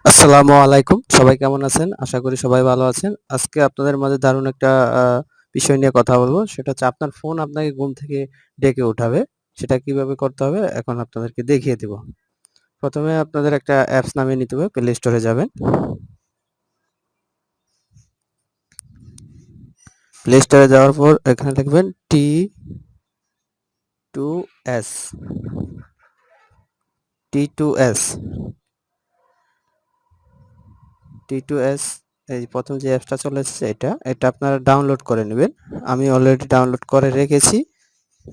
আসসালামু আলাইকুম। সবাই কেমন আছেন? আশা করি সবাই ভালো আছেন। আজকে আপনাদের মাঝে দারুণ একটা আ বিষয় নিয়ে কথা বলবো। সেটা হচ্ছে আপনার ফোন আপনাকে ঘুম থেকে ডেকে উঠাবে। সেটা কিভাবে করতে হবে এখন আপনাদেরকে দেখিয়ে দিব। ১ম এ আপনাদের একটা অ্যাপস নামিয়ে নিতে হবে। প্লে স্টোরে যাবেন। প্লে স্টোরে যাওয়ার পর এখানে লিখবেন T2S, T2S, T2S এই ১ম যে অ্যাপসটা চলে এসেছে এটা আপনারা ডাউনলোড করে নিবেন। আমি অলরেডি ডাউনলোড করে রেখেছি।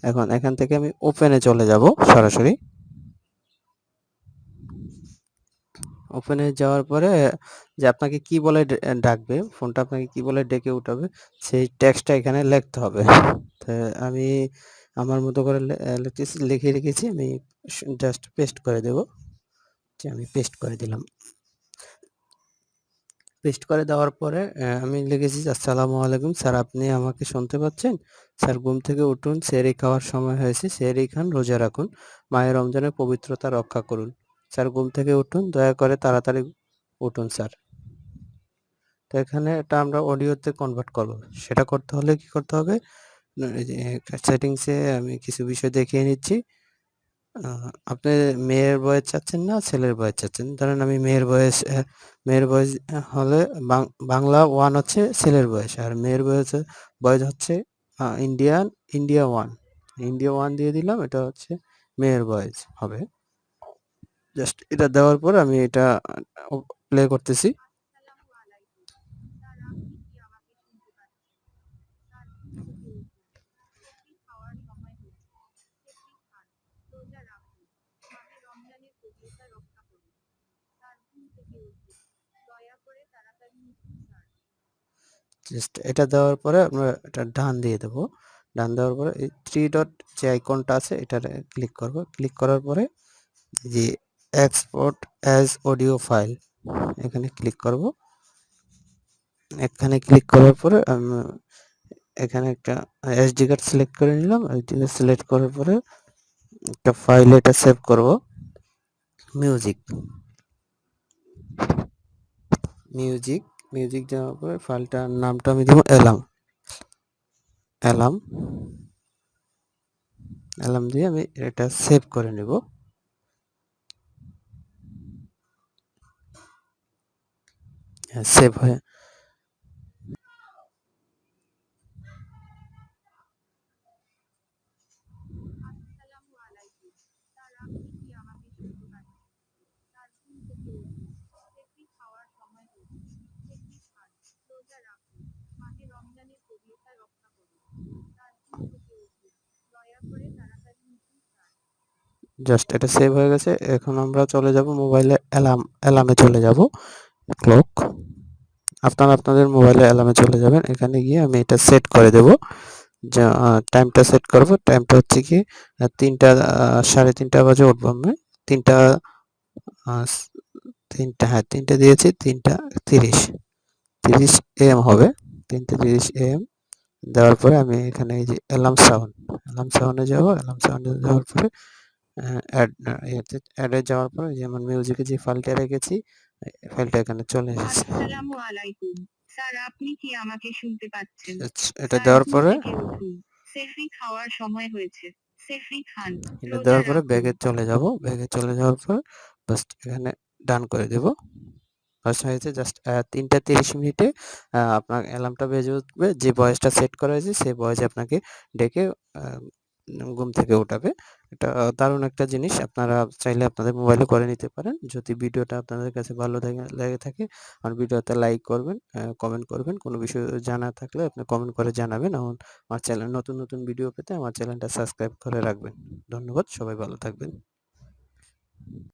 এখন এখান থেকে আমি ওপেনে চলে যাব সরাসরি। ওপেনে যাওয়ার পরে যে আপনাকে কি বলে ডাকবে, ফোনটা আপনাকে কি বলে ডেকে উঠাবে সেই টেক্সটটা এখানে লিখতে হবে। তো আমি আমার মতো করে লিখতেছি, লিখে রেখেছি। আমি জাস্ট পেস্ট করে দেব। যে আমি পেস্ট করে দিলাম। পেস্ট করে দেওয়ার পরে আমি লিখেছি যে, আসসালামু আলাইকুম স্যার, আপনি আমাকে শুনতে পাচ্ছেন? স্যার ঘুম থেকে উঠুন, সেহরি খাওয়ার সময় হয়েছে, সেহরি খান, রোজা রাখুন, মাহে রমজানের পবিত্রতা রক্ষা করুন। স্যার ঘুম থেকে উঠুন, দয়া করে তাড়াতাড়ি উঠুন স্যার। তো এখানে এটা আমরা অডিওতে কনভার্ট করব। সেটা করতে হলে কি করতে হবে? এই যে সেটিংসে আমি কিছু বিষয় দেখিয়ে নিচ্ছি। আ আপনি মেয়ের ভয়েস চাচ্ছেন না ছেলের ভয়েস চাচ্ছেন? ধরেন আমি মেয়ের ভয়েস হলে বাংলা 1 হচ্ছে ছেলের ভয়েস আর মেয়ের ভয়েস হচ্ছে ইন্ডিয়ান ইন্ডিয়া 1। ইন্ডিয়া 1 দিয়ে দিলাম। এটা হচ্ছে মেয়ের ভয়েস হবে। জাস্ট এটা দেওয়ার পর আমি এটা প্লে করতেছি। জাস্ট এটা দেওয়ার পরে আমরা এটা ডান দিয়ে দেব। ডান দেওয়ার পরে এই 3 ডট যে আইকনটা আছে এটাতে ক্লিক করব। ক্লিক করার পরে যে এক্সপোর্ট অ্যাজ অডিও ফাইল এখানে ক্লিক করব। এখানে ক্লিক করার পরে এখানে একটা এসডি কার্ড সিলেক্ট করে নিলাম। এসডি কার্ড সিলেক্ট করার পরে একটা ফাইলে এটা সেভ করব। মিউজিক মিউজিক মিউজিক দেওয়ার পরে ফাইলটার নামটা আমি দেব অ্যালার্ম। অ্যালার্ম অ্যালার্ম দিয়ে আমি এটা সেভ করে নেব। হ্যাঁ, সেভ হয়ে জাস্ট এটা সেভ হয়ে গেছে। এখন আমরা চলে যাব মোবাইলে অ্যালার্মে চলে যাব। ক্লক আপনারা আপনাদের মোবাইলে অ্যালার্মে চলে যাবেন। এখানে গিয়ে আমি এটা সেট করে দেব। যে টাইমটা সেট করব। টাইমটা হচ্ছে কি ৩টা ৩:৩০ বাজে উঠবো আমি। ৩টা আ ৩টা হ্যাঁ ৩টা দিয়েছি ৩:৩০ এএম হবে। ৩:৩০ এএম দেওয়ার পরে আমি এখানে এই যে অ্যালার্ম সাউন্ডে যাব। অ্যালার্ম সাউন্ডে যাওয়ার পরে অ্যাডে যাওয়ার পরে যেমন মিউজিকে যে ফাইলটা রেখেছি ফাইলটা এখানে চলে এসেছে। আসসালামু আলাইকুম স্যার, আপনি কি আমাকে শুনতে পাচ্ছেন? এটা স্যার দেওয়ার ঘুম পরে থেকে উঠুন, সেহরি খাওয়ার সময় হয়েছে, সেহরি খান, এটা রোজা দেওয়ার পরে রাখুন। ব্যাগে চলে যাব। ব্যাগে চলে যাওয়ার পর জাস্ট এখানে ডান করে দেব। বাস হয়েছে। জাস্ট ৩:৩০ মিনিটে আপনার অ্যালার্মটা বেজে উঠবে। যে ভয়েসটা সেট করা হয়েছে সেই ভয়েসে আপনাকে ডেকে আ ঘুম থেকে উঠাবে। এটা দারুণ একটা জিনিস। আপনারা চাইলে আপনাদের মোবাইলে করে নিতে পারেন। যদি ভিডিওটা আপনাদের কাছে ভালো লেগে থাকে আমার ভিডিওতে লাইক করবেন, কমেন্ট করবেন। কোনো বিষয় জানার থাকলে আপনি কমেন্ট করে জানাবেন। আমার চ্যানেল নতুন, নতুন ভিডিও পেতে আমার চ্যানেলটা সাবস্ক্রাইব করে রাখবেন। ধন্যবাদ। সবাই ভালো থাকবেন।